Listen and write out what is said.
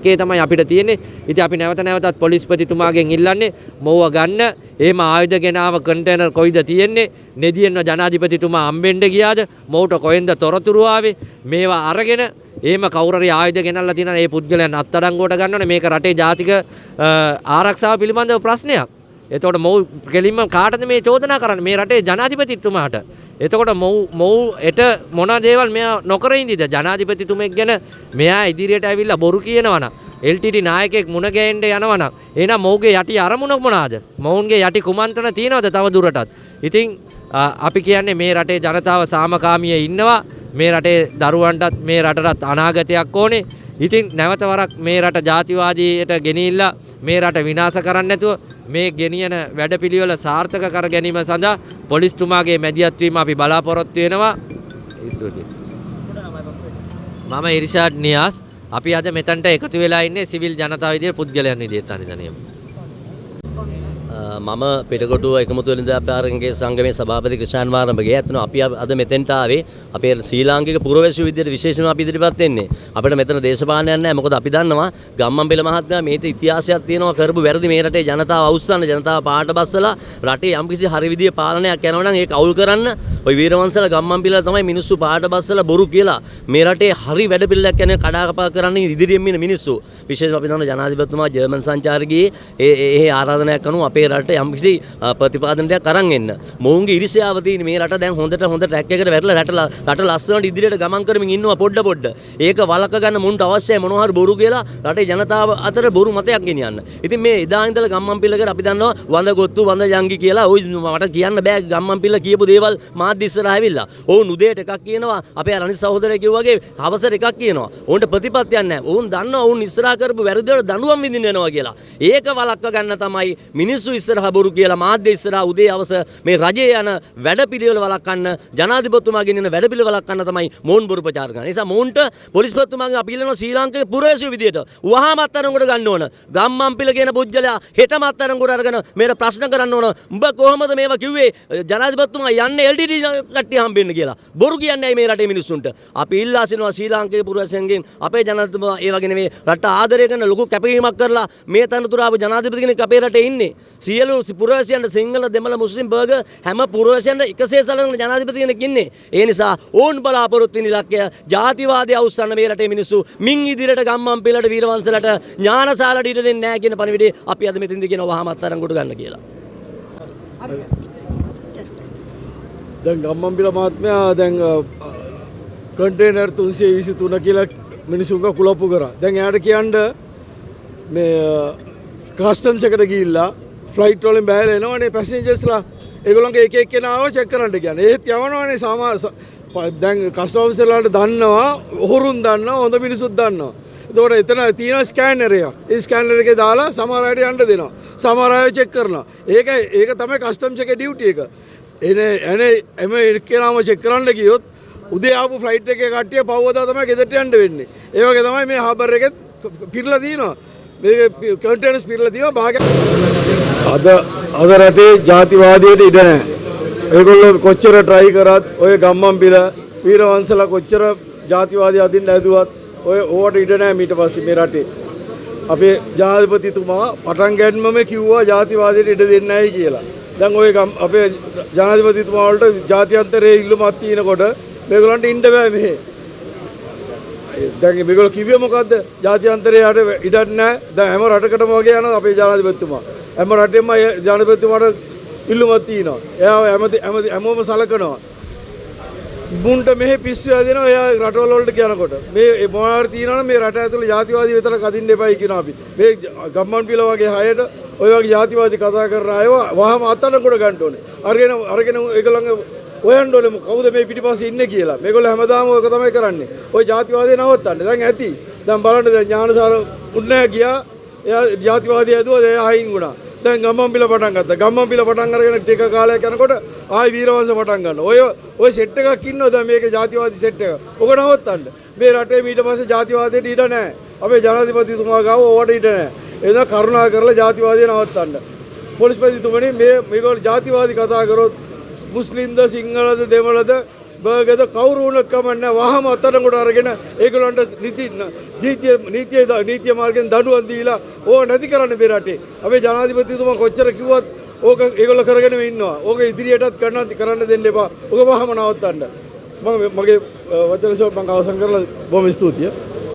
ඉලක්කය තමයි අපිට තියෙන්නේ. ඉතින් අපි නැවත නැවතත් පොලිස්පතිතුමාගෙන් ඉල්ලන්නේ මොව්ව ගන්න. එහෙම ආයුධ ගෙනාව කන්ටේනර් කොයිද තියෙන්නේ? නෙදියෙන්ව ජනාධිපතිතුමා හම්බෙන්න ගියාද? මොව්ට කොහෙන්ද තොරතුරු ආවේ? මේවා අරගෙන එහෙම කවුරුරි ආයුධ ගෙනල්ලා තියෙනවා මේ පුද්ගලයන් අත්අඩංගුවට ගන්න ඕනේ. මේක රටේ ජාතික ආරක්ෂාව පිළිබඳව ප්‍රශ්නයක්. එතකොට මොව් කෙලින්ම කාටද මේ චෝදනා කරන්නේ? මේ රටේ ජනාධිපතිතුමාට. එතකොට මොව් එට මොන දේවල් මෙයා නොකර ඉඳිද? ජනාධිපතිතුමෙක් ගැන මෙයා ඉදිරියට ඇවිල්ලා බොරු කියනවා නම් LTT නායකයෙක් මුණ ගැහෙන්න යනවා නම් එහෙනම් මොව්ගේ යටි අරමුණ මොනවාද? මොවුන්ගේ යටි කුමන්ත්‍රණ තියනවද තව දුරටත්? ඉතින් අපි කියන්නේ මේ රටේ ජනතාව සාමකාමීව ඉන්නවා. මේ රටේ දරුවන්ටත් මේ රටටත් අනාගතයක් ඕනේ. ඉතින් නැවත වරක් මේ රට ජාතිවාදීයට ගෙනිහිල්ලා මේ රට විනාශ කරන්න නැතුව මේ ගෙනියන වැඩපිළිවෙල සාර්ථක කර ගැනීම සඳහා පොලිස්තුමාගේ මැදිහත් වීම අපි බලාපොරොත්තු වෙනවා. ස්තුතියි. මම ඉර්ෂාඩ් නියාස්. අපි අද මෙතනට එකතු වෙලා ඉන්නේ සිවිල් ජනතාව විදියට පුද්ගලයන් විදියට අනිදනියම. මම පිටකොටුව එකමුතු වෙළඳාම්කාරකගේ සංගමේ සභාපති ක්‍රිෂාන් වාරඹගේ. ඇත්තටම අපි අද මෙතෙන්ට ආවේ අපේ ශ්‍රී ලාංකික පුරවැසියෝ විදියට විශේෂයෙන්ම අපි ඉදිරිපත් වෙන්නේ. අපිට මෙතන දේශපාලනයක් නැහැ. මොකද අපි දන්නවා ගම්මන්පිල මහත්මයා මේක ඉතිහාසයක් තියෙනවා කරපු වැරදි මේ රටේ ජනතාව අවුස්සන්න ජනතාව පාට බස්සලා රටේ යම්කිසි හරි විදිය පාලනයක් යනවා නම් ඒක අවුල් කරන්න ওই වීරවංශල ගම්මන්පිල තමයි මිනිස්සු පාට බස්සලා බොරු කියලා මේ රටේ හරි වැඩ පිළිලක් යන කඩාකපා කරන්න ඉදිරියෙන් ඉන්න මිනිස්සු. විශේෂයෙන්ම අපි දන්නවා ජනාධිපතිතුමා ජර්මන් සංචාරකයේ ඒ ආරාධනයක් අනුව අපේ රට යම්කිසි ප්‍රතිපාදනයක් අරන් එන්න. මොවුන්ගේ ඉරිසියාව තියෙන මේ රට දැන් හොඳ ට්‍රැක් එකකට වැටලා රට ලස්සනට ඉදිරියට ගමන් කරමින් ඉන්නවා පොඩ. ඒක වළක්ව ගන්න මුන්ට අවශ්‍යයි මොනවා හරි බොරු කියලා රටේ ජනතාව අතර බොරු මතයක් ගෙනියන්න. ඉතින් මේ එදා ඉඳලා ගම්මන්පිල්ලකට අපි දන්නවා වඳ ගොත්තු වඳ ජංගි කියලා ওই මට කියන්න බෑ ගම්මන්පිල්ල කියපු දේවල් මාධ්‍ය ඉස්සරහා ඇවිල්ලා. ඔවුන් උදේට එකක් කියනවා අපේ අනිත් සහෝදරයෙක් කිව්වාගේ හවසට එකක් කියනවා. ඔවුන්ට ප්‍රතිපත්තියක් නැහැ. ඔවුන් දන්නවා ඔවුන් ඉස්සරහා කරපු වැරදි වල දඬුවම් විඳින්න යනවා කියලා. ඒක වළක්ව ගන්න තමයි මිනිස්සු ඉස්සරහා බොරු කියලා මාධ්‍ය ඉස්සරහා උදේ හවස මේ රජයේ යන වැඩපිළිවෙල වළක්වන්න ජනාධිපතිතුමා ගෙනියන වැඩපිළිවෙල වළක්වන්න තමයි මොවුන් බොරු ප්‍රචාර කරන්නේ. ඒ නිසා මොවුන්ට පොලිස්පතිතුමාගෙන් අපි ඉල්ලනවා ශ්‍රී ලාංකික පුරවැසියෝ විදියට වහාම අත්අඩංගුවට ගන්න ඕන. ගම්මන්පිල කියන පුජ්‍යලයා හෙටම අත්අඩංගුවට අරගෙන මේකට ප්‍රශ්න කරන්න ඕන. උඹ කොහොමද මේවා කිව්වේ ජනාධිපතිතුමා යන්නේ LTT කට්ටිය හම්බෙන්න කියලා. බොරු කියන්නේ මේ රටේ මිනිස්සුන්ට. අපි ඉල්ලා සිටිනවා ශ්‍රී ලාංකික පුරවැසියන්ගෙන් අපේ ජනාධිපතිතුමා ඒ වගේ නෙමෙයි රට ආදරය කරන ලොකු කැපවීමක් කරලා මේ තනතුර ආපු ජනාධිපති කෙනෙක් අපේ රටේ ඉන්නේ. සියලු පුරවැසියන්ට සිංහල දෙමළ මුස්ලිම් බර්ග හැම පුරවැසියන්ට එකසේ සලකන ජනාධිපති කෙනෙක් ඉන්නේ. ඒ නිසා ඕන් බලාපොරොත්තු වෙන ඉලක්කය ජාතිවාදය අවුස්සන්න මේ රටේ මිනිස්සු මින් ඉදිරියට ගම්මන්පිලට වීරවංශලට ඥානශාලට ඉඩ දෙන්නේ නැහැ කියන පණිවිඩය අපි අද මෙතෙන්ද කියනවා වහම අත්අඩංගුවට ගන්න කියලා. දැන් ගම්මන්පිල මහත්මයා දැන් කන්ටේනර් 323 කියලා මිනිසුන්ව කුලප්පු කරා. දැන් එයාට කියන්න මේ කස්ටම්ස් එකට ගිහිල්ලා ෆ්ලයිට් වලින් බෑලා එනවනේ පැසෙන්ජර්ස්ලා. ඒගොල්ලන්ගේ එක එක්කෙනාව චෙක් කරන්න කියන්නේ. ඒත් යවනවනේ දැන් කස්ටම්ස් වලට දන්නවා, ඔහුරුන් දන්නවා, හොඳ මිනිස්සුත් දන්නවා. එතකොට එතන තියෙන ස්කෑනර් එක. ඒ ස්කෑනර් එකේ දාලා සමහර අයට යන්න දෙනවා. සමහර අය චෙක් කරනවා. ඒක තමයි කස්ටම්ස් එකේ ඩියුටි එක. එම එක්කෙනාම චෙක් කරන්න ගියොත් උදේ ආපු ෆ්ලයිට් එකේ කට්ටිය පවවදා තමයි ගෙදරට යන්න වෙන්නේ. ඒ වගේ තමයි මේ හාබර් එකෙත් පිරලා තියෙනවා. මේ කන්ටේනර්ස් පිරලා තියෙනවා භාගයක්. අද රටේ ජාතිවාදයට ඉඩ නැහැ. ඒගොල්ලෝ කොච්චර try කරත් ඔය ගම්මන්පිල වීරවංශලා කොච්චර ජාතිවාදී අදින්න හැදුවත් ඔය ඕවට ඉඩ නැහැ ඊට පස්සේ මේ රටේ. අපේ ජනාධිපතිතුමා පටන් ගන්නම කිව්වා ජාතිවාදයට ඉඩ දෙන්නේ නැහැ කියලා. දැන් ඔය අපේ ජනාධිපතිතුමා වලට ජාත්‍යන්තරයේ ඉල්ලුමක් තියෙනකොට මේගොල්ලන්ට ඉන්න බෑ මෙහෙ. දැන් මේගොල්ලෝ කිව්වේ මොකද්ද? ජාත්‍යන්තරයේ යට ඉඩක් නැහැ. දැන් හැම රටකටම වගේ යනවා අපේ ජනාධිපතිතුමා. හැම රටෙම ජනාධිපතිතුමාට ඉල්ලුමක් තියෙනවා. එයා හැමෝම සලකනවා. මුන්ට මෙහෙ පිස්සු හැදෙනවා එයා රටවල වලට යනකොට. මේ මොනවාරි තියෙනවනම් මේ රට ඇතුළේ ජාතිවාදී විතරක් අදින්න එපයි කියනවා අපි. මේ ගම්මන්පිල වගේ හයට ඔය වගේ ජාතිවාදී කතා කරන අයව වහම අත්අඩංගුවට ගන්න ඕනේ. අරගෙන ඒගොල්ලන්ගේ හොයන්න ඕනේ කවුද මේ පිටිපස්සේ ඉන්නේ කියලා. මේගොල්ලෝ හැමදාම ඔයක තමයි කරන්නේ. ඔය ජාතිවාදී නවත්තන්න. දැන් ඇති. දැන් බලන්න දැන් ඥානසාර උන්නේ ගියා. එයා ජාතිවාදී ඇදුවා එයා අයින් වුණා. දැන් ගම්මන්පිල පටන් ගත්තා. ගම්මන්පිල පටන් අරගෙන ටික කාලයක් යනකොට ආයි වීරවංශ පටන් ගන්නවා. ඔය සෙට් එකක් ඉන්නවා දැන් මේකේ ජාතිවාදී සෙට් එක. ඔක නවත්තන්න. මේ රටේ ඊට පස්සේ ජාතිවාදයට ඉඩ නැහැ. අපේ ජනාධිපතිතුමා ගාව ඕවට ඉඩ නැහැ. එදා කරුණා කරලා ජාතිවාදය නවත්තන්න. පොලිස්පතිතුමනි මේගොල්ලෝ ජාතිවාදී කතා කරොත් මුස්ලිම්ද සිංහලද දෙමළද බර්ගද කවුරු වුණත් කමන්නේ වහම අත්අඩංගුවට අරගෙන ඒගොල්ලන්ට නීතිය මාර්ගෙන් දඬුවම් දීලා ඕක නැති කරන්න බෑ රටේ. අපේ ජනාධිපතිතුමා කොච්චර කිව්වත් ඕක ඒගොල්ලෝ කරගෙනම ඉන්නවා. ඕක ඉදිරියටත් කරන්න දෙන්න එපා. ඕක වහම නවත්තන්න. මගේ වචන ෂෝට් මම අවසන් කරලා බොහොම ස්තුතියි.